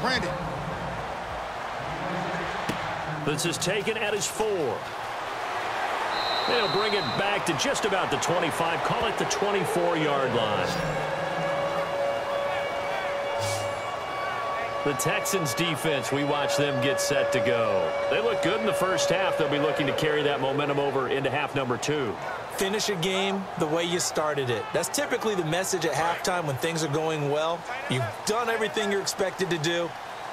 Brandon. This is taken at his 4. They'll bring it back to just about the 25. Call it the 24-yard line. The Texans defense, we watch them get set to go. They look good in the first half. They'll be looking to carry that momentum over into half number 2. Finish a game the way you started it. That's typically the message at halftime when things are going well. You've done everything you're expected to do.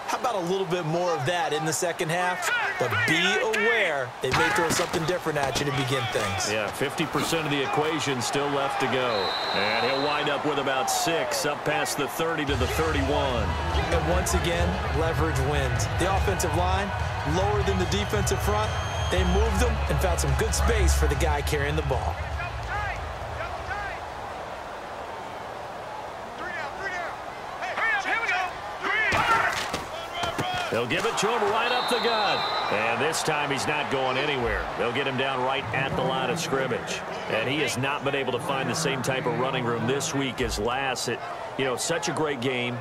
How about a little bit more of that in the second half? But be aware they may throw something different at you to begin things. Yeah, 50% of the equation still left to go. And he'll wind up with about 6 up past the 30 to the 31. And once again, leverage wins. The offensive line, lower than the defensive front. They moved them and found some good space for the guy carrying the ball. They'll give it to him right up the gut. And this time he's not going anywhere. They'll get him down right at the line of scrimmage. And he has not been able to find the same type of running room this week as last. Such a great game.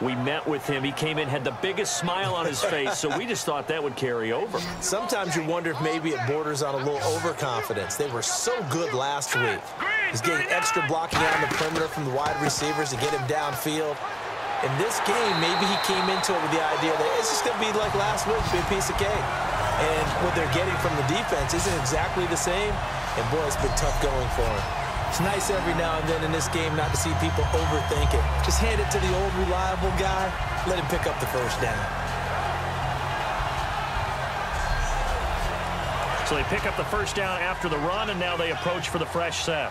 We met with him. He came in, had the biggest smile on his face, so we just thought that would carry over. Sometimes you wonder if maybe it borders on a little overconfidence. They were so good last week. He's getting extra blocking out on the perimeter from the wide receivers to get him downfield. In this game, maybe he came into it with the idea that it's just going to be like last week, be a piece of cake. And what they're getting from the defense isn't exactly the same. And, boy, it's been tough going for him. It's nice every now and then in this game not to see people overthink it. Just hand it to the old, reliable guy. Let him pick up the first down. So they pick up the first down after the run, and now they approach for the fresh set.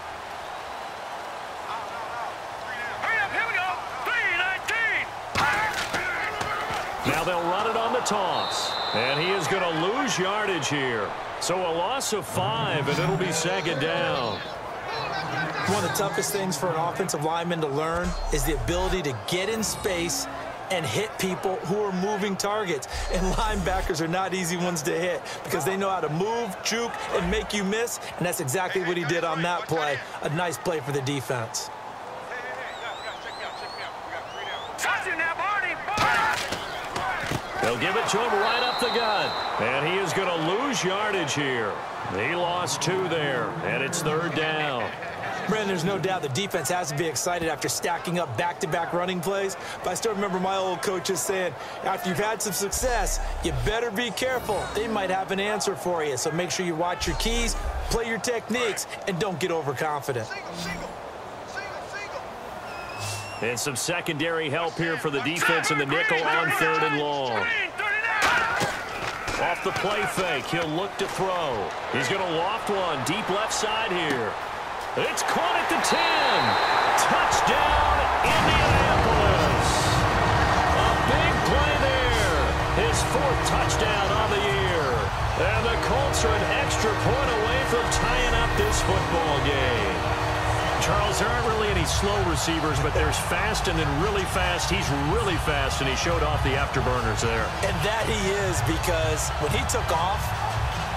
Now they'll run it on the toss. And he is going to lose yardage here. So a loss of 5, and it'll be second down. One of the toughest things for an offensive lineman to learn is the ability to get in space and hit people who are moving targets. And linebackers are not easy ones to hit because they know how to move, juke, and make you miss. And that's exactly what he did on that play. A nice play for the defense. They'll give it to him right up the gut. And he is going to lose yardage here. He lost 2 there, and it's third down. Brandon, there's no doubt the defense has to be excited after stacking up back-to-back running plays. But I still remember my old coaches saying, after you've had some success, you better be careful. They might have an answer for you. So make sure you watch your keys, play your techniques, and don't get overconfident. And some secondary help here for the defense in the nickel on 3rd and long. Off the play fake, he'll look to throw. He's going to loft one deep left side here. It's caught at the 10. Touchdown, Indianapolis. A big play there. His 4th touchdown on the year. And the Colts are an extra point away from tying up this football game. Charles, there aren't really any slow receivers, but there's fast and then really fast. He's really fast, and he showed off the afterburners there. And that he is, because when he took off,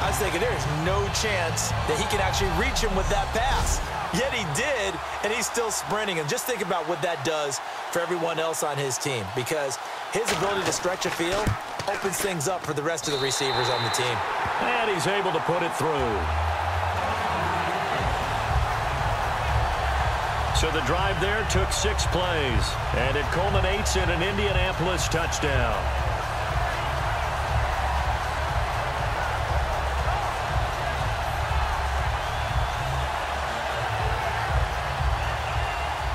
I was thinking there's no chance that he can actually reach him with that pass. Yet he did, and he's still sprinting. And just think about what that does for everyone else on his team, because his ability to stretch a field opens things up for the rest of the receivers on the team. And he's able to put it through. So the drive there took 6 plays, and it culminates in an Indianapolis touchdown.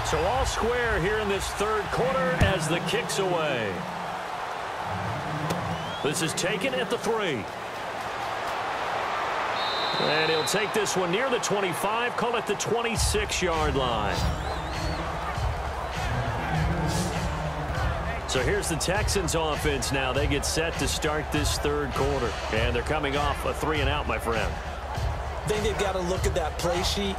So all square here in this 3rd quarter as the kick's away. This is taken at the 3. And he'll take this one near the 25, call it the 26-yard line. So here's the Texans offense now. They get set to start this 3rd quarter. And they're coming off a 3-and-out, my friend. I think they've got to look at that play sheet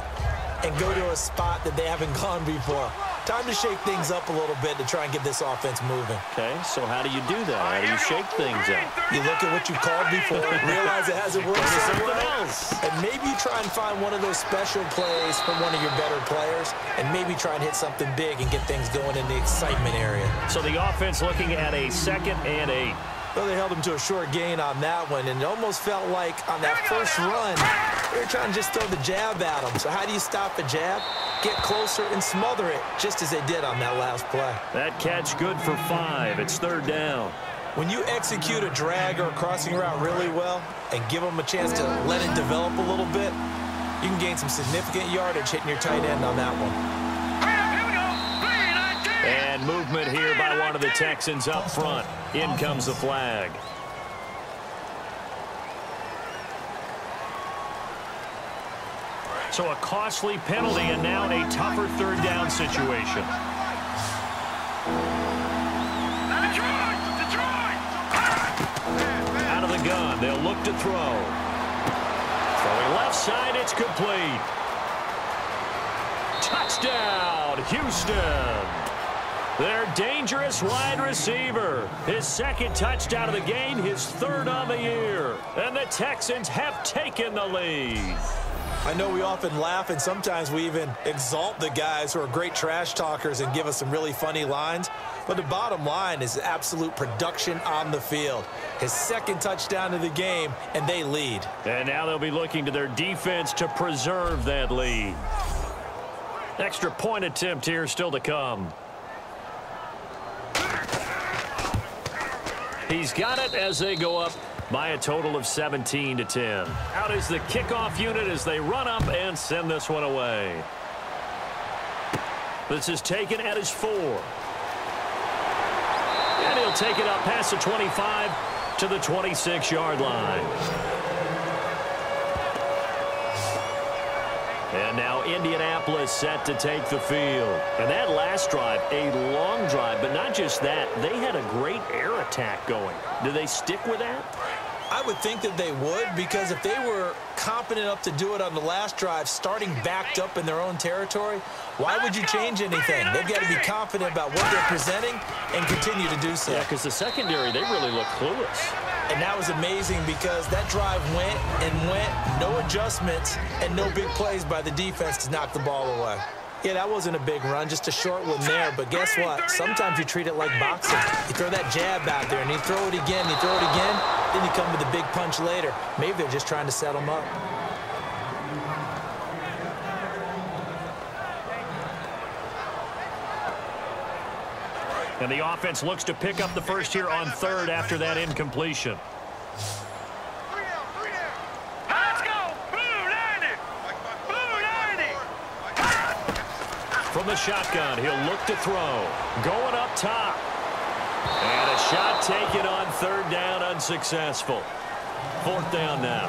and go to a spot that they haven't gone before. Time to shake things up a little bit to try and get this offense moving. Okay, so how do you do that? How do you shake things up? You look at what you called before, realize it hasn't worked somewhere else, and maybe you try and find one of those special plays from one of your better players, and maybe try and hit something big and get things going in the excitement area. So the offense looking at a 2nd and 8. Well, they held him to a short gain on that one, and it almost felt like on that first run, they were trying to just throw the jab at him. So how do you stop a jab? Get closer and smother it, just as they did on that last play. That catch good for 5. It's 3rd down. When you execute a drag or a crossing route really well and give them a chance to let it develop a little bit, you can gain some significant yardage hitting your tight end on that one. And movement here by one of the Texans up front. In comes the flag. So a costly penalty and now a tougher 3rd down situation. Out of the gun, they'll look to throw. Throwing left side, it's complete. Touchdown, Houston. Their dangerous wide receiver. His 2nd touchdown of the game, his 3rd on the year. And the Texans have taken the lead. I know we often laugh, and sometimes we even exalt the guys who are great trash talkers and give us some really funny lines. But the bottom line is absolute production on the field. His 2nd touchdown of the game, and they lead. And now they'll be looking to their defense to preserve that lead. Extra point attempt here still to come. He's got it as they go up by a total of 17-10. Out is the kickoff unit as they run up and send this one away. This is taken at his 4. And he'll take it up past the 25 to the 26-yard line. And now Indianapolis set to take the field. And that last drive, a long drive, but not just that. They had a great air attack going. Do they stick with that? I would think that they would, because if they were confident enough to do it on the last drive, starting backed up in their own territory, why would you change anything? They've got to be confident about what they're presenting and continue to do so. Yeah, because the secondary, they really look clueless. And that was amazing because that drive went and went, no adjustments and no big plays by the defense to knock the ball away. Yeah, that wasn't a big run, just a short one there. But guess what? Sometimes you treat it like boxing. You throw that jab out there, and you throw it again, you throw it again, then you come with a big punch later. Maybe they're just trying to set them up. And the offense looks to pick up the first here on 3rd after that incompletion. From the shotgun, he'll look to throw. Going up top. And a shot taken on 3rd down, unsuccessful. 4th down now.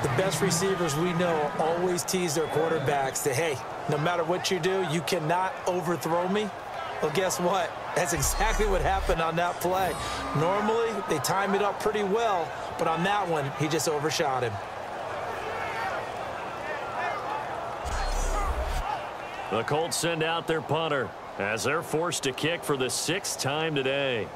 The best receivers we know always tease their quarterbacks that, hey, no matter what you do, you cannot overthrow me. Well, guess what? That's exactly what happened on that play. Normally, they time it up pretty well, but on that one, he just overshot him. The Colts send out their punter as they're forced to kick for the 6th time today.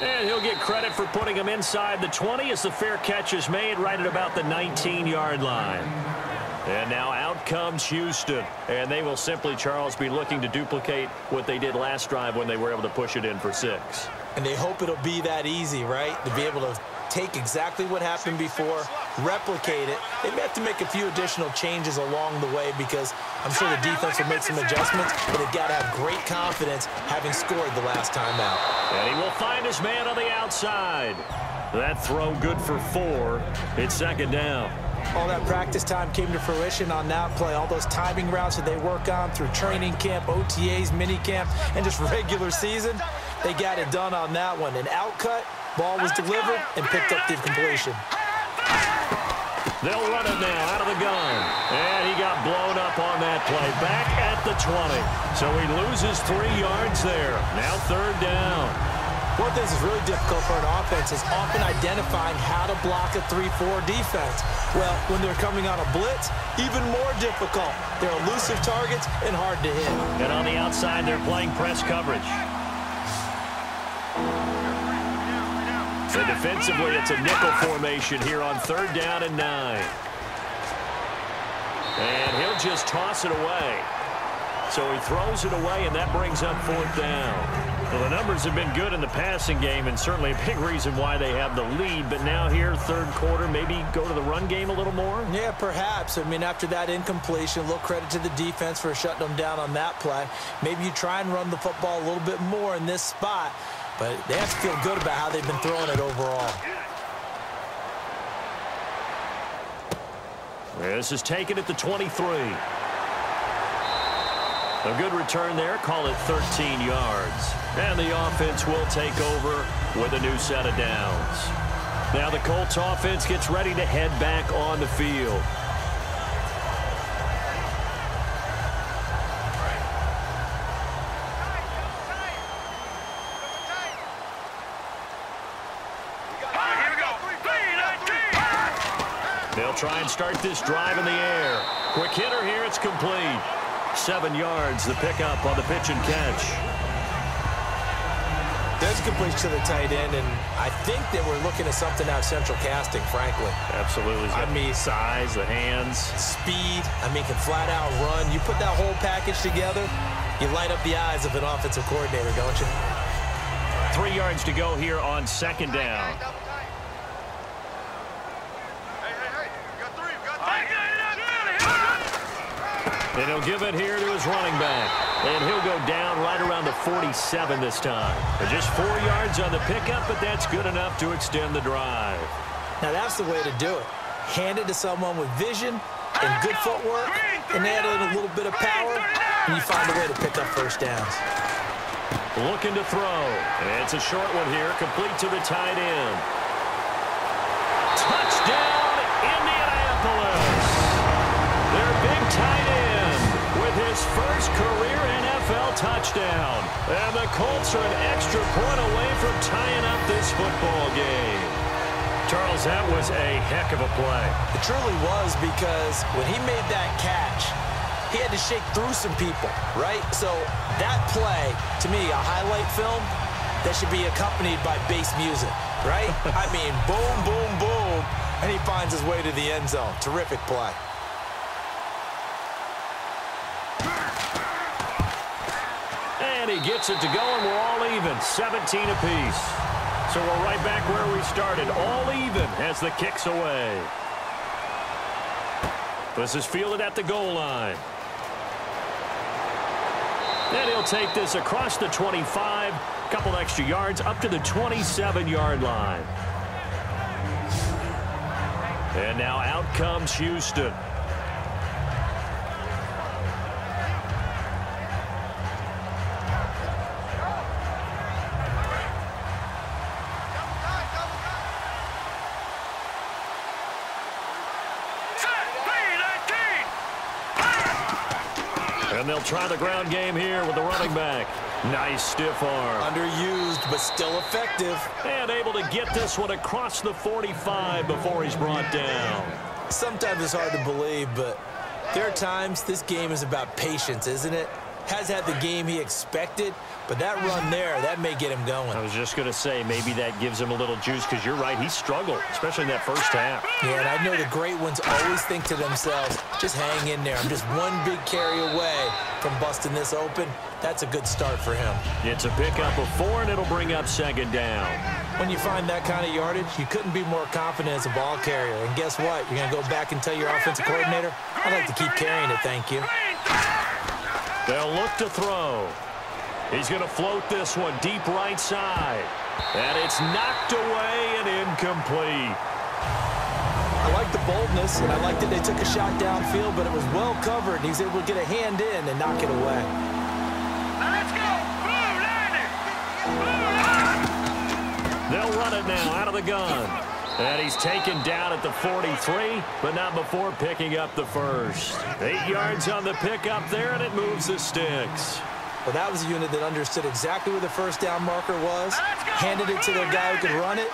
And he'll get credit for putting him inside the 20 as the fair catch is made right at about the 19-yard line. And now out comes Houston. And they will simply, Charles, be looking to duplicate what they did last drive when they were able to push it in for 6. And they hope it'll be that easy, right? To be able to take exactly what happened before, replicate it. They may have to make a few additional changes along the way because I'm sure the defense will make some adjustments, but they've got to have great confidence having scored the last time out. And he will find his man on the outside. That throw good for 4. It's 2nd down. All that practice time came to fruition on that play. All those timing routes that they work on through training camp, OTAs, minicamp, and just regular season, they got it done on that one. An outcut, ball was delivered, and picked up the completion. They'll run it now out of the gun. And he got blown up on that play. Back at the 20. So he loses 3 yards there. Now 3rd down. One thing that's really difficult for an offense is often identifying how to block a 3-4 defense. Well, when they're coming on a blitz, even more difficult. They're elusive targets and hard to hit. And on the outside, they're playing press coverage. So defensively, it's a nickel formation here on 3rd down and 9. And he'll just toss it away. So he throws it away, and that brings up 4th down. Well, the numbers have been good in the passing game, and certainly a big reason why they have the lead. But now here, 3rd quarter, maybe go to the run game a little more? Yeah, perhaps. I mean, after that incompletion, a little credit to the defense for shutting them down on that play. Maybe you try and run the football a little bit more in this spot, but they have to feel good about how they've been throwing it overall. This is taken at the 23. A good return there. Call it 13 yards. And the offense will take over with a new set of downs. Now the Colts offense gets ready to head back on the field. They'll try and start this drive in the air. Quick hitter here. It's complete. 7 yards, the pickup on the pitch and catch. There's a completion to the tight end, and I think that we're looking at something out of central casting, frankly. Absolutely. I mean, size, the hands. Speed. I mean, can flat out run. You put that whole package together, you light up the eyes of an offensive coordinator, don't you? 3 yards to go here on 2nd down. And he'll give it here to his running back. And he'll go down right around the 47 this time. And just 4 yards on the pickup, but that's good enough to extend the drive. Now that's the way to do it. Hand it to someone with vision and good footwork, and add in a little bit of power, and you find a way to pick up first downs. Looking to throw. And it's a short one here, complete to the tight end. Touchdown, Indianapolis. Their big tight end with his first career NFL touchdown. And the Colts are an extra point away from tying up this football game. Charles, that was a heck of a play. It truly was, because when he made that catch, he had to shake through some people, right? So that play, to me, a highlight film that should be accompanied by bass music, right? I mean, boom, boom, boom, and he finds his way to the end zone. Terrific play. And he gets it to go, and we're all even, 17 apiece. So we're right back where we started, all even as the kick's away. This is fielded at the goal line. And he'll take this across the 25, a couple extra yards up to the 27-yard line. And now out comes Houston. And they'll try the ground game here with the running back. Nice stiff arm. Underused, but still effective. And able to get this one across the 45 before he's brought down. Sometimes it's hard to believe, but there are times this game is about patience, isn't it? Has had the game he expected, but that run there, that may get him going. I was just going to say, maybe that gives him a little juice, because you're right, he struggled, especially in that first half. Yeah, and I know the great ones always think to themselves, just hang in there. I'm just one big carry away from busting this open. That's a good start for him. It's a pickup of 4, and it'll bring up 2nd down. When you find that kind of yardage, you couldn't be more confident as a ball carrier. And guess what? You're going to go back and tell your offensive coordinator, I'd like to keep carrying it, thank you. They'll look to throw. He's going to float this one deep right side. And it's knocked away and incomplete. I like the boldness, and I like that they took a shot downfield, but it was well covered. He's able to get a hand in and knock it away. Now let's go. They'll run it now out of the gun. And he's taken down at the 43, but not before picking up the first. 8 yards on the pickup there, and it moves the sticks. Well, that was a unit that understood exactly where the first down marker was, handed it to their guy who could run it,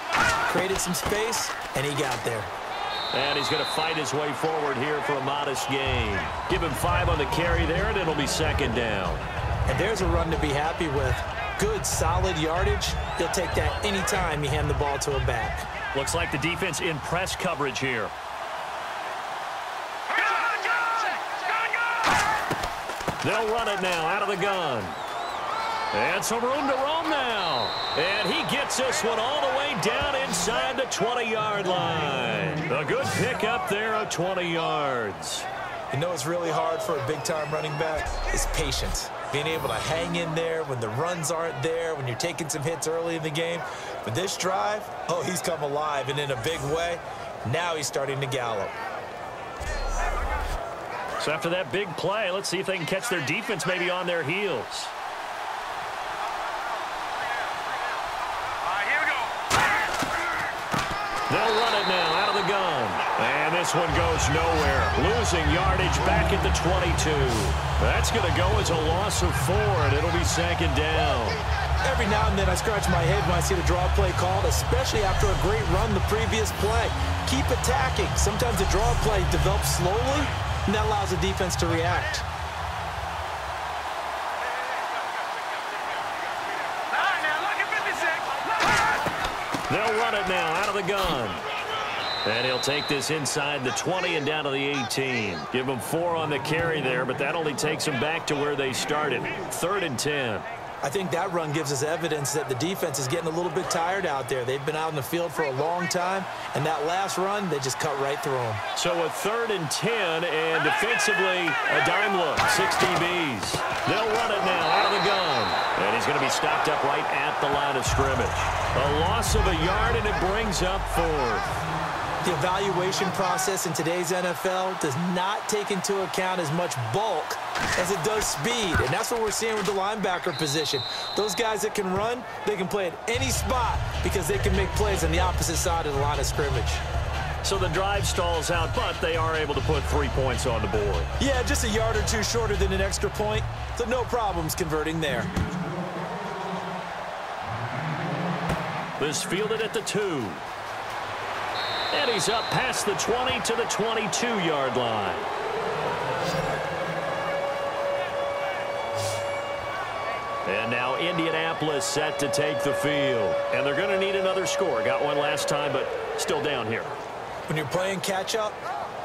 created some space, and he got there. And he's going to fight his way forward here for a modest gain. Give him 5 on the carry there, and it'll be second down. And there's a run to be happy with. Good, solid yardage. He'll take that anytime you hand the ball to a back. Looks like the defense in press coverage here. They'll run it now out of the gun. And some room to roam now. And he gets this one all the way down inside the 20-yard line. A good pick up there of 20 yards. You know what's really hard for a big-time running back? Is patience. Being able to hang in there when the runs aren't there, when you're taking some hits early in the game. But this drive, oh, he's come alive and in a big way. Now he's starting to gallop. So after that big play, let's see if they can catch their defense maybe on their heels. Here we go. They'll run it now out of the gun. And this one goes nowhere. Losing yardage back at the 22. That's going to go as a loss of 4, and it'll be second down. Every now and then I scratch my head when I see the draw play called, especially after a great run the previous play. Keep attacking. Sometimes the draw play develops slowly, and that allows the defense to react. They'll run it now out of the gun. And he'll take this inside the 20 and down to the 18. Give them 4 on the carry there, but that only takes them back to where they started. 3rd and 10. I think that run gives us evidence that the defense is getting a little bit tired out there. They've been out in the field for a long time, and that last run, they just cut right through them. So a 3rd and 10, and defensively, a dime look, 6 DBs. They'll run it now out of the gun. And he's going to be stopped up right at the line of scrimmage. A loss of a yard, and it brings up 4th. The evaluation process in today's NFL does not take into account as much bulk as it does speed, and that's what we're seeing with the linebacker position. Those guys that can run, they can play at any spot because they can make plays on the opposite side of the line of scrimmage. So the drive stalls out, but they are able to put 3 points on the board. Yeah, just a yard or 2 shorter than an extra point, so no problems converting there. This fielded at the 2. And he's up past the 20 to the 22-yard line. And now Indianapolis set to take the field. And they're going to need another score. Got one last time, but still down here. When you're playing catch-up,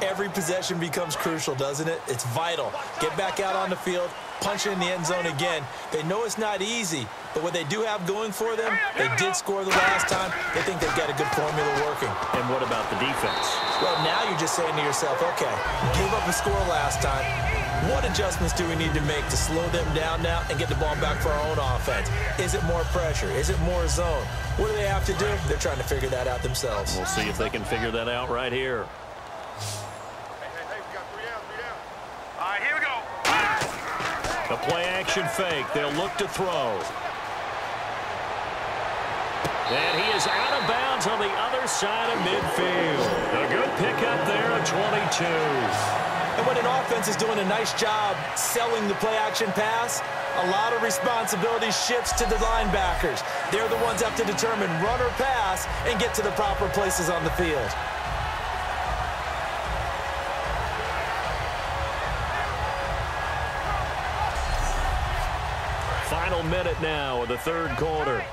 every possession becomes crucial, doesn't it? It's vital. Get back out on the field, punch it in the end zone again. They know it's not easy, but what they do have going for them, they did score the last time. They think they've got a good formula working. And what about the defense? Well, now you're just saying to yourself, okay, gave up a score last time. What adjustments do we need to make to slow them down now and get the ball back for our own offense? Is it more pressure? Is it more zone? What do they have to do? They're trying to figure that out themselves. We'll see if they can figure that out right here. We got 3 down. Here we go. The play-action fake. They'll look to throw. And he is out of bounds on the other side of midfield. A good pickup there at 22. And when an offense is doing a nice job selling the play-action pass, a lot of responsibility shifts to the linebackers. They're the ones that have to determine run or pass and get to the proper places on the field. Final minute now of the 3rd quarter.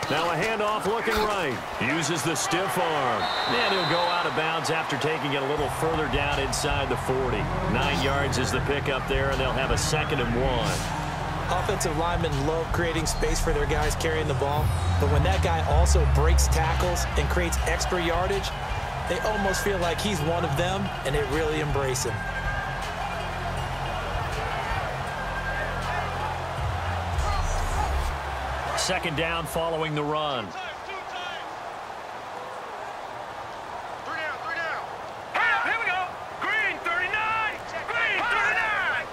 Now a handoff looking right. Uses the stiff arm. And he'll go out of bounds after taking it a little further down inside the 40. 9 yards is the pickup there, and they'll have a 2nd and 1. Offensive linemen love creating space for their guys carrying the ball, but when that guy also breaks tackles and creates extra yardage, they almost feel like he's one of them, and they really embrace him. Second down following the run. 3 down. Here we go. Green 39. Green 39.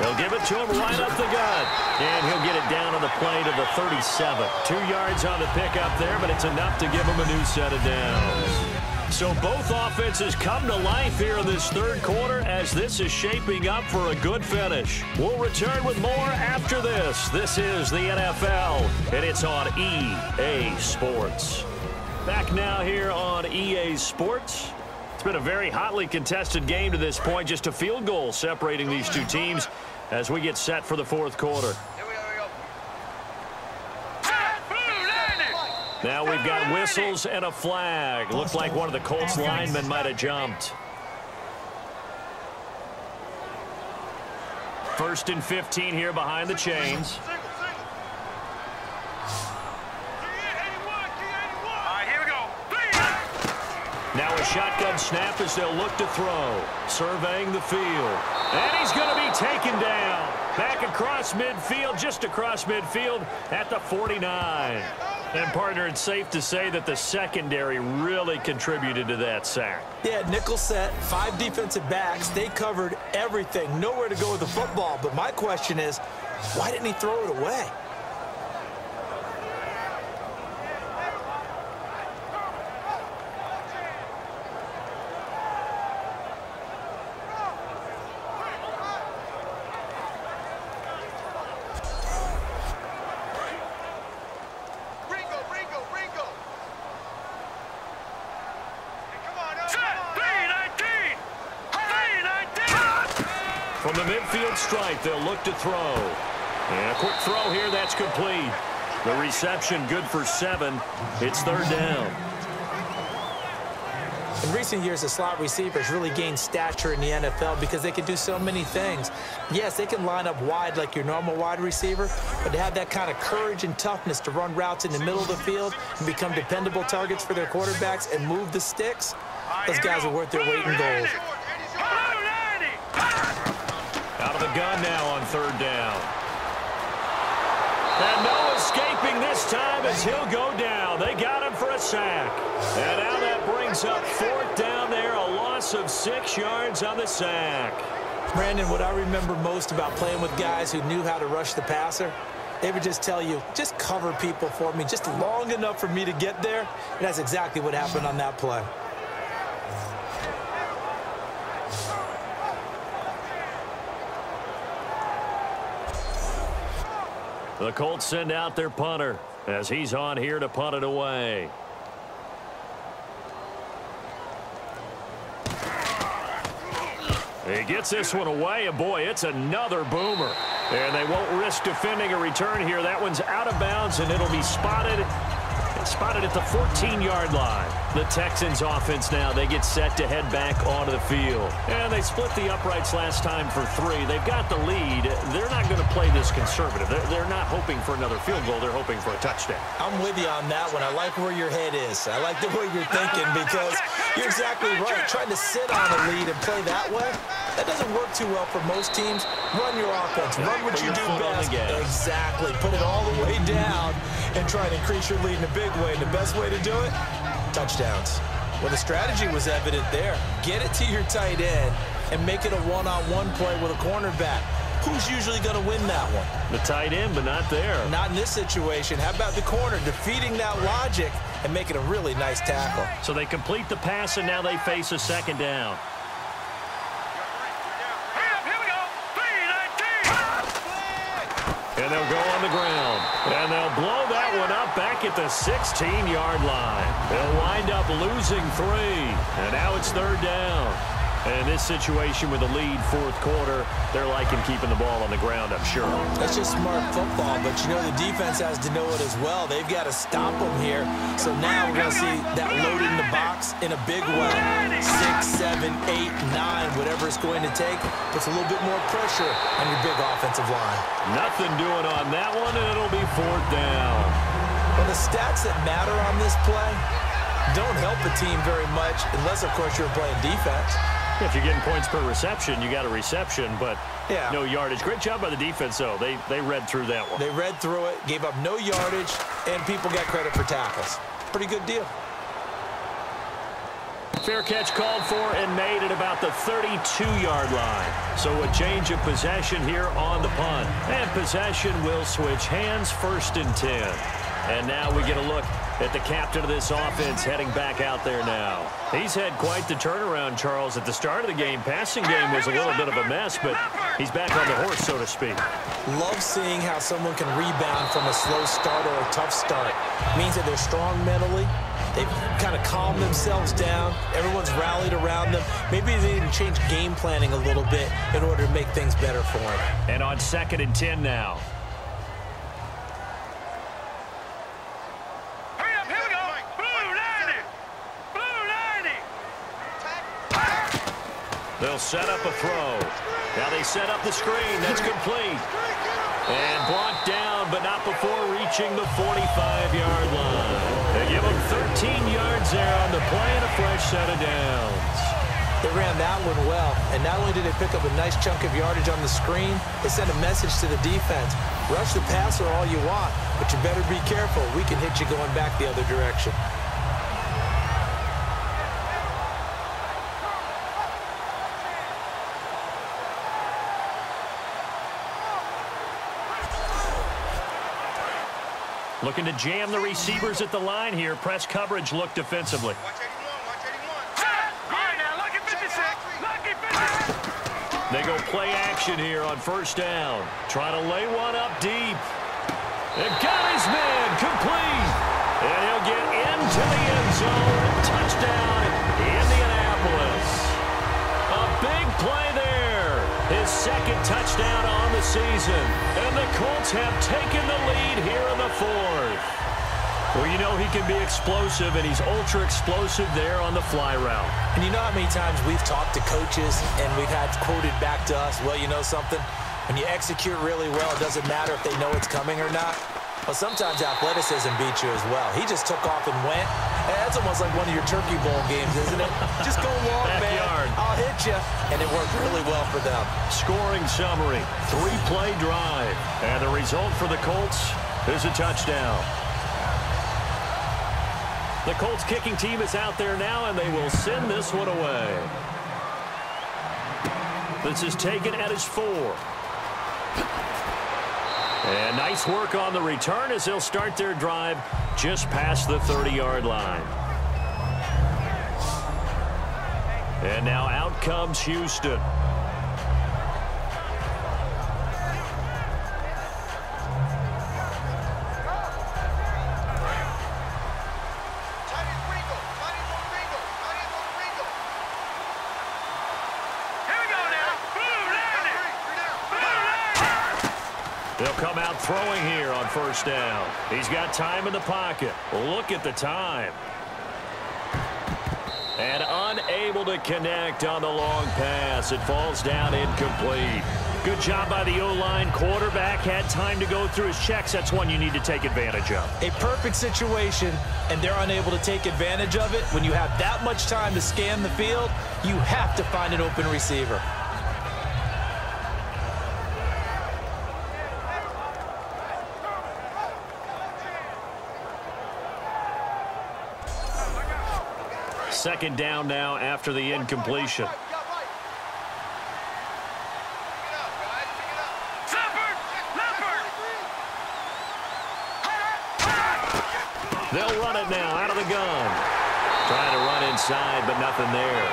They'll give it to him right up the gut. And he'll get it down on the play to the 37. 2 yards on the pickup there, but it's enough to give him a new set of downs. So both offenses come to life here in this third quarter as this is shaping up for a good finish. We'll return with more after this. This is the NFL, and it's on EA Sports. Back now here on EA Sports. It's been a very hotly contested game to this point. Just a field goal separating these two teams as we get set for the fourth quarter. Now we've got whistles and a flag. Looked like one of the Colts linemen might have jumped. 1st and 15 here behind the chains. Now a shotgun snap as they'll look to throw. Surveying the field. And he's going to be taken down. Back across midfield, just across midfield at the 49. And, partner, it's safe to say that the secondary really contributed to that sack. Yeah, nickel set, 5 defensive backs. They covered everything. Nowhere to go with the football. But my question is, why didn't he throw it away? From the midfield stripe, they'll look to throw. And a quick throw here, that's complete. The reception good for 7. It's 3rd down. In recent years, the slot receivers really gained stature in the NFL because they can do so many things. Yes, they can line up wide like your normal wide receiver, but to have that kind of courage and toughness to run routes in the middle of the field and become dependable targets for their quarterbacks and move the sticks, those guys are worth their weight in gold. Out of the gun now on 3rd down. And no escaping this time as he'll go down. They got him for a sack. And now that brings up 4th down there, a loss of 6 yards on the sack. Brandon, what I remember most about playing with guys who knew how to rush the passer, they would just tell you, just cover people for me, just long enough for me to get there. And that's exactly what happened on that play. The Colts send out their punter as he's on here to punt it away. He gets this one away, and boy, it's another boomer. And they won't risk defending a return here. That one's out of bounds, and it'll be spotted at the 14-yard line. The Texans offense now, they get set to head back onto the field. And they split the uprights last time for 3. They've got the lead. They're not going to play this conservative. They're not hoping for another field goal. They're hoping for a touchdown. I'm with you on that one. I like where your head is. I like the way you're thinking because you're exactly right. Trying to sit on a lead and play that way, that doesn't work too well for most teams. Run your offense. Run what you do best. Exactly. Put it all the way down and try to increase your lead in a big way. And the best way to do it, touchdowns. Well, the strategy was evident there. Get it to your tight end and make it a one-on-one play with a cornerback. Who's usually going to win that one? The tight end, but not there. Not in this situation. How about the corner defeating that logic and making a really nice tackle? So they complete the pass, and now they face a 2nd down. And they'll go on the ground. And they'll blow that one up back at the 16-yard line. They'll wind up losing 3. And now it's 3rd down. And in this situation with the lead 4th quarter, they're liking keeping the ball on the ground, I'm sure. That's just smart football, but you know the defense has to know it as well. They've got to stop them here. So now we're going to see that load in the box in a big way. 6, 7, 8, 9, whatever it's going to take, puts a little bit more pressure on your big offensive line. Nothing doing on that one, and it'll be 4th down. Well, the stats that matter on this play don't help a team very much unless, of course, you're playing defense. If you're getting points per reception, you got a reception, but yeah, no yardage. Great job by the defense, though. They read through that one. They read through it, gave up no yardage, and people got credit for tackles. Pretty good deal. Fair catch called for and made at about the 32-yard line. So a change of possession here on the punt. And possession will switch hands, 1st and 10. And now we get a look at the captain of this offense heading back out there now. He's had quite the turnaround, Charles. At the start of the game, passing game was a little bit of a mess, but he's back on the horse, so to speak. Love seeing how someone can rebound from a slow start or a tough start. It means that they're strong mentally. They've kind of calmed themselves down. Everyone's rallied around them. Maybe they need to change game planning a little bit in order to make things better for them. And on 2nd and 10 now. Hurry up, here we go. Blue 90. Blue 90. They'll set up a throw. Now they set up the screen. That's complete. And blocked down, but not before reaching the 45-yard line. They give him 13 yards there on the play and a fresh set of downs. They ran that one well, and not only did they pick up a nice chunk of yardage on the screen, they sent a message to the defense. Rush the passer all you want, but you better be careful. We can hit you going back the other direction. Looking to jam the receivers at the line here. Press coverage look defensively. Watch 81. All right, now, lucky 56. Lucky 56. They go play action here on 1st down. Trying to lay one up deep. And got his man complete. And he'll get into the end zone. Touchdown, Indianapolis. A big play there. His 2nd touchdown on the season. And the Colts have taken the lead here in the 4th. Well, you know he can be explosive, and he's ultra-explosive there on the fly route. And you know how many times we've talked to coaches and we've had quoted back to us, well, you know something? When you execute really well, it doesn't matter if they know it's coming or not. Well, sometimes athleticism beats you as well. He just took off and went. That's almost like one of your Turkey Bowl games, isn't it? Just go long, man. I'll hit you. And it worked really well for them. Scoring summary, 3-play drive. And the result for the Colts is a touchdown. The Colts kicking team is out there now, and they will send this one away. This is taken at his 4. And nice work on the return as they'll start their drive just past the 30-yard line. And now out comes Houston. They'll come out throwing here on 1st down. He's got time in the pocket. Look at the time. And unable to connect on the long pass. It falls down incomplete. Good job by the O-line. Quarterback had time to go through his checks. That's one you need to take advantage of. A perfect situation, and they're unable to take advantage of it. When you have that much time to scan the field, you have to find an open receiver. Second down now after the incompletion. They'll run it now out of the gun. Trying to run inside, but nothing there.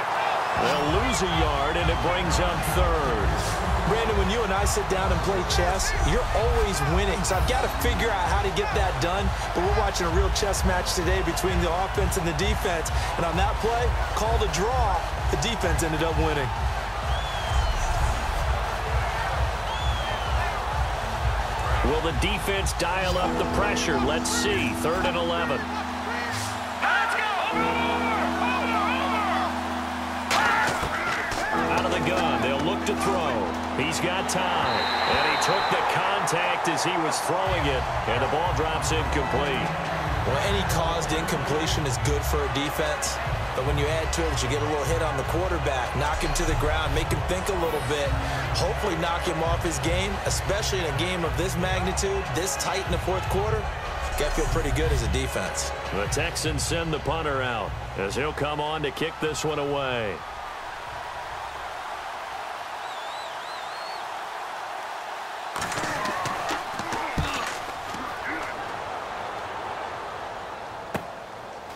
They'll lose a yard, and it brings up 3rd. Brandon, when you and I sit down and play chess, you're always winning. So I've got to figure out how to get that done. But we're watching a real chess match today between the offense and the defense. And on that play, called a draw, the defense ended up winning. Will the defense dial up the pressure? Let's see. 3rd and 11. Let's go. Out of the gun. They'll look to throw. He's got time. And he took the contact as he was throwing it. And the ball drops incomplete. Well, any caused incompletion is good for a defense. But when you add to it that you get a little hit on the quarterback, knock him to the ground, make him think a little bit, hopefully knock him off his game, especially in a game of this magnitude, this tight in the 4th quarter, Got to feel pretty good as a defense. The Texans send the punter out as he'll come on to kick this one away.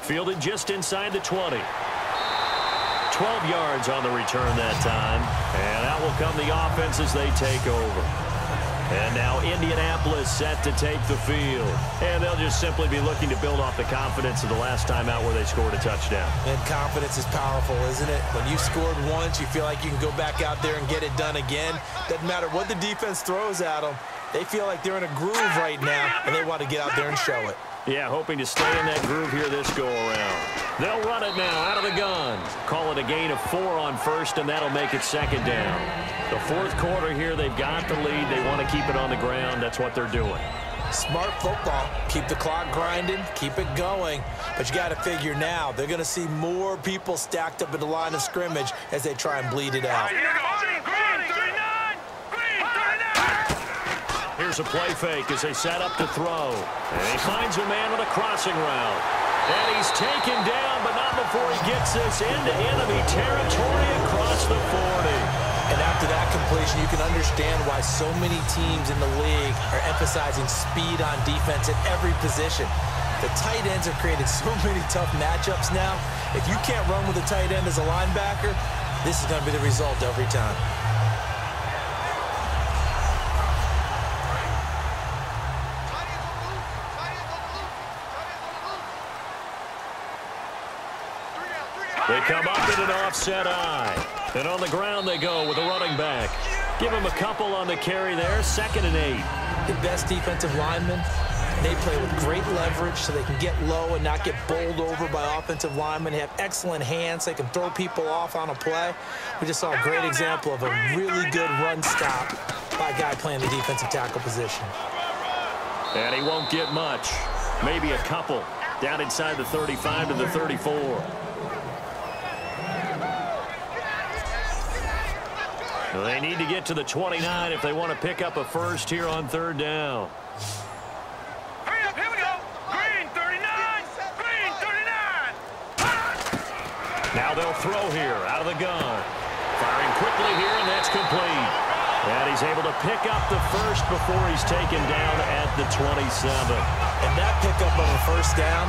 Fielded just inside the 20. 12 yards on the return that time. And out will come the offense as they take over. And now Indianapolis set to take the field. And they'll just simply be looking to build off the confidence of the last time out where they scored a touchdown. And confidence is powerful, isn't it? When you scored once, you feel like you can go back out there and get it done again. Doesn't matter what the defense throws at them. They feel like they're in a groove right now, and they want to get out there and show it. Yeah, hoping to stay in that groove here this go-around. They'll run it now out of the gun. Call it a gain of 4 on first, and that'll make it second down. The fourth quarter here, they've got the lead. They want to keep it on the ground. That's what they're doing. Smart football. Keep the clock grinding. Keep it going. But you got to figure now, they're going to see more people stacked up at the line of scrimmage as they try and bleed it out. Here's a play fake as they set up to throw. And he finds a man with a crossing route. And he's taken down, but not before he gets this into enemy territory across the 40. And after that completion, you can understand why so many teams in the league are emphasizing speed on defense at every position. The tight ends have created so many tough matchups now. If you can't run with a tight end as a linebacker, this is going to be the result every time. They come up in an offset eye. And on the ground they go with a running back. Give him a couple on the carry there. 2nd and 8. The best defensive linemen, they play with great leverage so they can get low and not get bowled over by offensive linemen. They have excellent hands. They can throw people off on a play. We just saw a great example of a really good run stop by a guy playing the defensive tackle position. And he won't get much. Maybe a couple. Down inside the 35 to the 34. They need to get to the 29 if they want to pick up a first here on 3rd down. Hurry up, here we go. Green 39. Green 39. Now they'll throw here out of the gun. Firing quickly here, and that's complete. And he's able to pick up the first before he's taken down at the 27. And that pickup of a first down,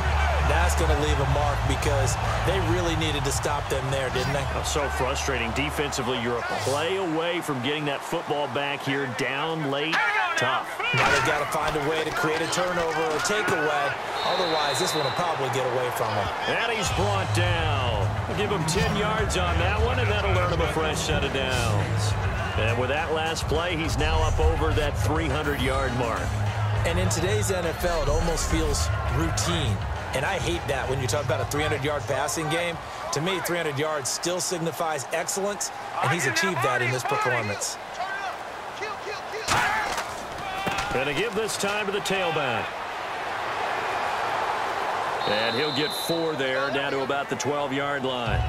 that's going to leave a mark because they really needed to stop them there, didn't they? Oh, so frustrating. Defensively, you're a play away from getting that football back here down late. Tough. Now they've got to find a way to create a turnover or takeaway. Otherwise, this one will probably get away from them. And he's brought down. We'll give him 10 yards on that one, and that'll earn him a fresh set of downs. And with that last play, he's now up over that 300-yard mark. And in today's NFL, it almost feels routine. And I hate that when you talk about a 300-yard passing game. To me, 300 yards still signifies excellence, and he's achieved that in this performance. And to give this time to the tailback. And he'll get 4 there, down to about the 12-yard line.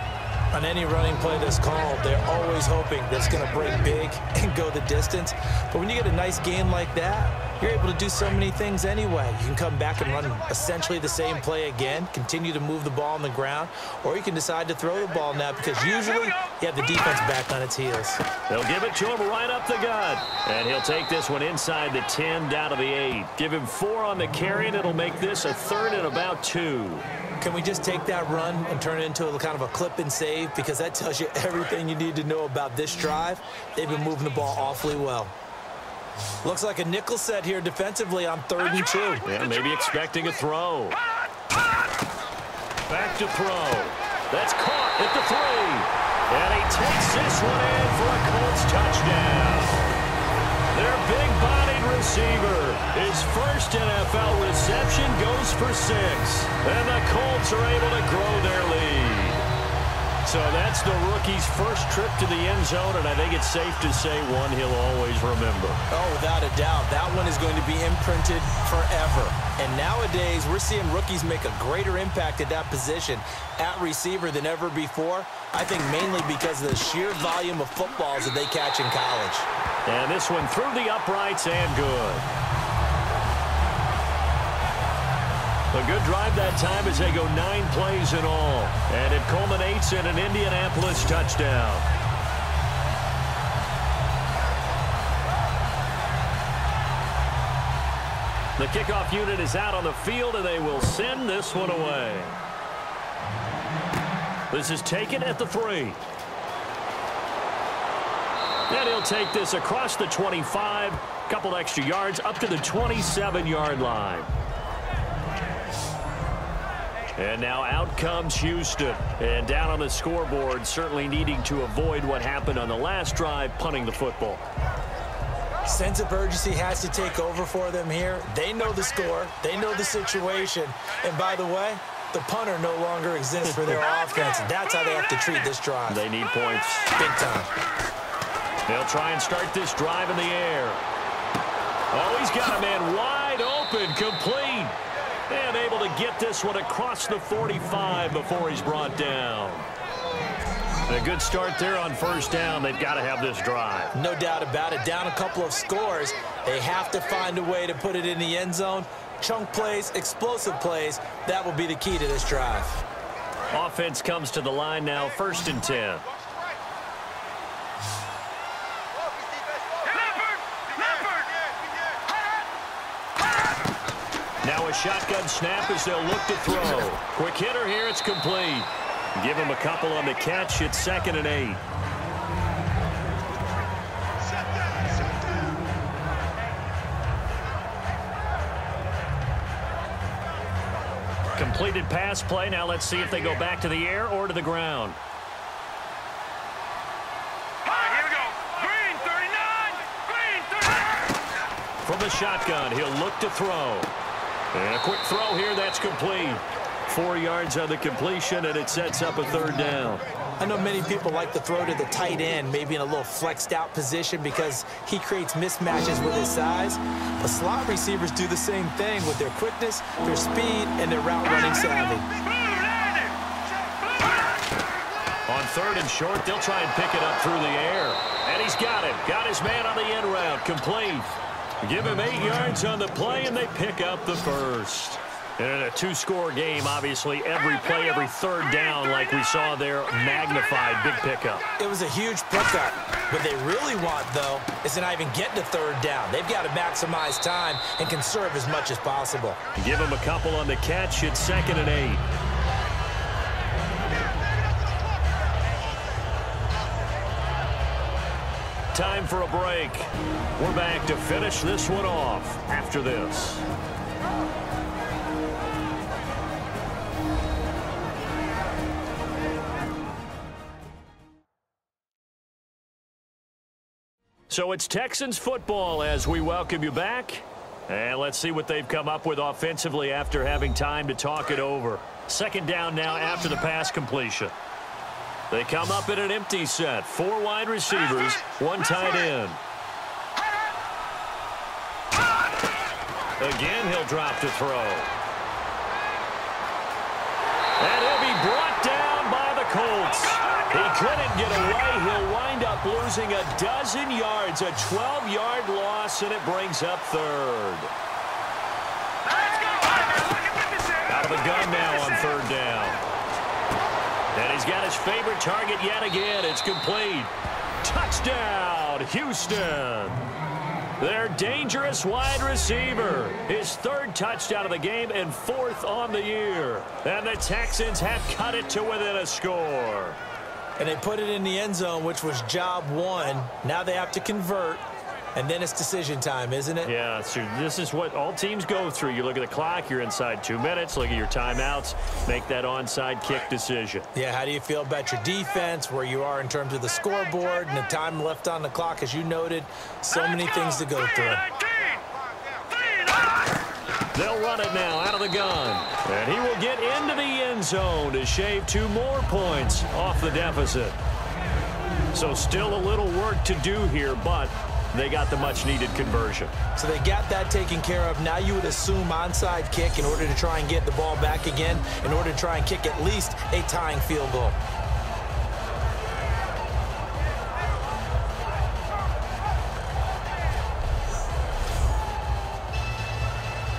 On any running play that's called, they're always hoping that it's going to break big and go the distance. But when you get a nice game like that, you're able to do so many things anyway. You can come back and run essentially the same play again, continue to move the ball on the ground, or you can decide to throw the ball now because usually you have the defense back on its heels. They'll give it to him right up the gut. And he'll take this one inside the 10 down to the 8. Give him 4 on the carry, and it'll make this a 3rd and about 2. Can we just take that run and turn it into a kind of a clip and save? Because that tells you everything you need to know about this drive. They've been moving the ball awfully well. Looks like a nickel set here defensively on 3rd and 2. Yeah, maybe expecting a throw. Back to throw. That's caught at the 3. And he takes this one in for a Colts touchdown. Their big-bodied receiver, his first NFL reception goes for 6. And the Colts are able to grow their lead. So that's the rookie's first trip to the end zone, and I think it's safe to say one he'll always remember. Oh, without a doubt. That one is going to be imprinted forever. And nowadays, we're seeing rookies make a greater impact at that position at receiver than ever before. I think mainly because of the sheer volume of footballs that they catch in college. And this one through the uprights and good. A good drive that time as they go 9 plays in all. And it culminates in an Indianapolis touchdown. The kickoff unit is out on the field, and they will send this one away. This is taken at the 3. And he'll take this across the 25, couple extra yards up to the 27-yard line. And now out comes Houston. And down on the scoreboard, certainly needing to avoid what happened on the last drive, punting the football. Sense of urgency has to take over for them here. They know the score. They know the situation. And by the way, the punter no longer exists for their offense. That's how they have to treat this drive. They need points. Big time. They'll try and start this drive in the air. Oh, he's got a man wide open, complete. And able to get this one across the 45 before he's brought down. A good start there on first down. They've got to have this drive. No doubt about it. Down a couple of scores. They have to find a way to put it in the end zone. Chunk plays, explosive plays. That will be the key to this drive. Offense comes to the line now, 1st and 10. Now a shotgun snap as they'll look to throw. Quick hitter here, it's complete. Give him a couple on the catch. It's 2nd and 8. Completed pass play. Now let's see if they go back to the air or to the ground. Here we go. Green 39. Green 39. From the shotgun, he'll look to throw. And a quick throw here, that's complete. 4 yards on the completion, and it sets up a 3rd down. I know many people like to throw to the tight end, maybe in a little flexed out position because he creates mismatches with his size. But slot receivers do the same thing with their quickness, their speed, and their route running savvy. On 3rd and short, they'll try and pick it up through the air. And he's got it. Got his man on the end route, complete. Give him 8 yards on the play, and they pick up the 1st. And in a 2-score game, obviously, every play, every 3rd down, like we saw there, magnified, big pickup. It was a huge pickup. What they really want, though, is to not even get to 3rd down. They've got to maximize time and conserve as much as possible. Give him a couple on the catch. It's 2nd and 8. Time for a break. We're back to finish this one off after this. So it's Texans football as we welcome you back. And let's see what they've come up with offensively after having time to talk it over. 2nd down now after the pass completion. They come up in an empty set. 4 wide receivers, 1 tight end. Again, he'll drop to throw. And he'll be brought down by the Colts. He couldn't get away. He'll wind up losing a dozen yards, a 12-yard loss, and it brings up 3rd. Out of the gun now on 3rd down. And he's got his favorite target yet again. It's complete. Touchdown, Houston. Their dangerous wide receiver. His 3rd touchdown of the game and 4th on the year. And the Texans have cut it to within a score. And they put it in the end zone, which was job 1. Now they have to convert, and then it's decision time, isn't it? Yeah, so this is what all teams go through. You look at the clock, you're inside 2 minutes, look at your timeouts, make that onside kick decision. Yeah, how do you feel about your defense, where you are in terms of the scoreboard, and the time left on the clock, as you noted, so many things to go through. They'll run it now out of the gun. And he will get into the end zone to shave 2 more points off the deficit. So still a little work to do here, but they got the much-needed conversion. So they got that taken care of. Now you would assume onside kick in order to try and get the ball back again, in order to try and kick at least a tying field goal.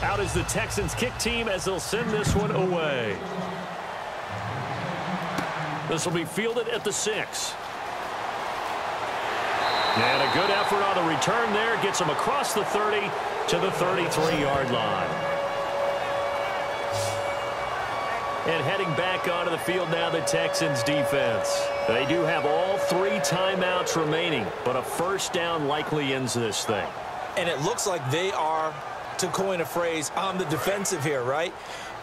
Out is the Texans kick team as they'll send this one away. This will be fielded at the 6. And a good effort on the return there. Gets him across the 30 to the 33-yard line. And heading back onto the field now, the Texans defense. They do have all 3 timeouts remaining, but a first down likely ends this thing. And it looks like they are, to coin a phrase, on the defensive here, right?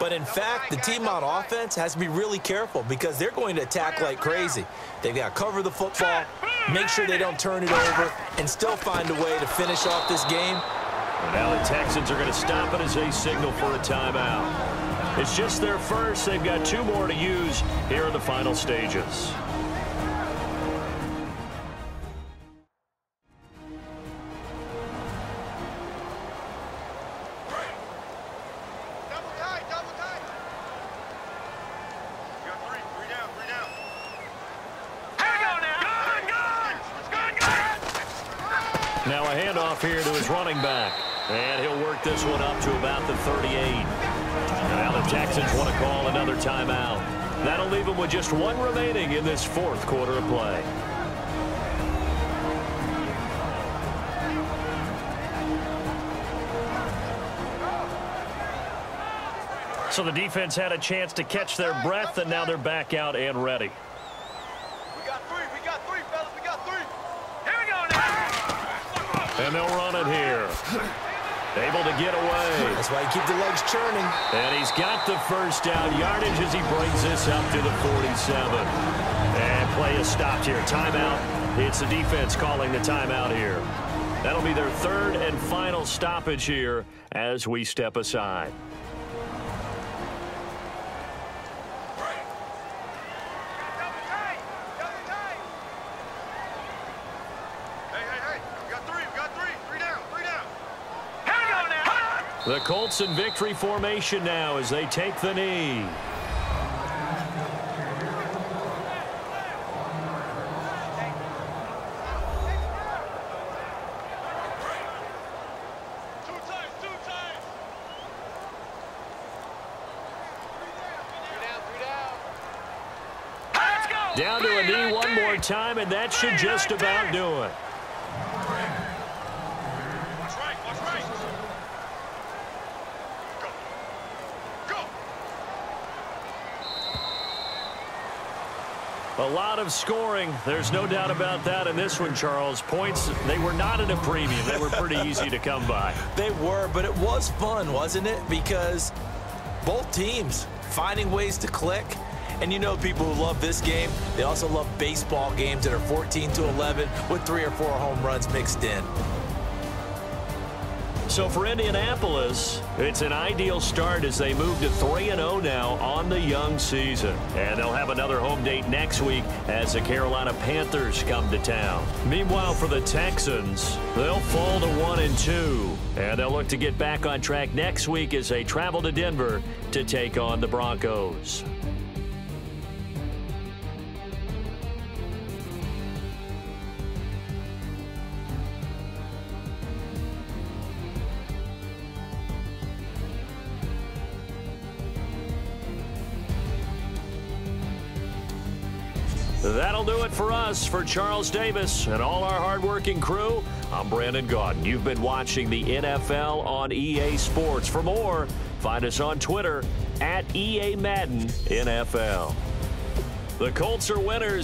But in fact, the team on offense has to be really careful because they're going to attack like crazy. They've got to cover the football, make sure they don't turn it over, and still find a way to finish off this game. And now the Texans are going to stop it as they signal for a timeout. It's just their first. They've got 2 more to use here in the final stages. Now a handoff here to his running back. And he'll work this one up to about the 38. Now the Texans want to call another timeout. That'll leave them with just 1 remaining in this 4th quarter of play. So the defense had a chance to catch their breath, and now they're back out and ready. We got 3, fellas, we got 3. Here we go now. And they'll run it here. Able to get away. That's why you keep the legs churning. And he's got the first down yardage as he brings this up to the 47. And play is stopped here. Timeout. It's the defense calling the timeout here. That'll be their 3rd and final stoppage here as we step aside. The Colts in victory formation now as they take the knee. Down to a knee one more time, and that should just about do it. A lot of scoring. There's no doubt about that in this one, Charles. Points, they were not at a premium. They were pretty easy to come by. They were, but it was fun, wasn't it? Because both teams finding ways to click. And you know people who love this game, they also love baseball games that are 14-11 with 3 or 4 home runs mixed in. So for Indianapolis, it's an ideal start as they move to 3-0 now on the young season. And they'll have another home date next week as the Carolina Panthers come to town. Meanwhile, for the Texans, they'll fall to 1-2. And they'll look to get back on track next week as they travel to Denver to take on the Broncos. That'll do it for us. For Charles Davis and all our hardworking crew, I'm Brandon Gaudin. You've been watching the NFL on EA Sports. For more, find us on Twitter @EA Madden NFL. The Colts are winners.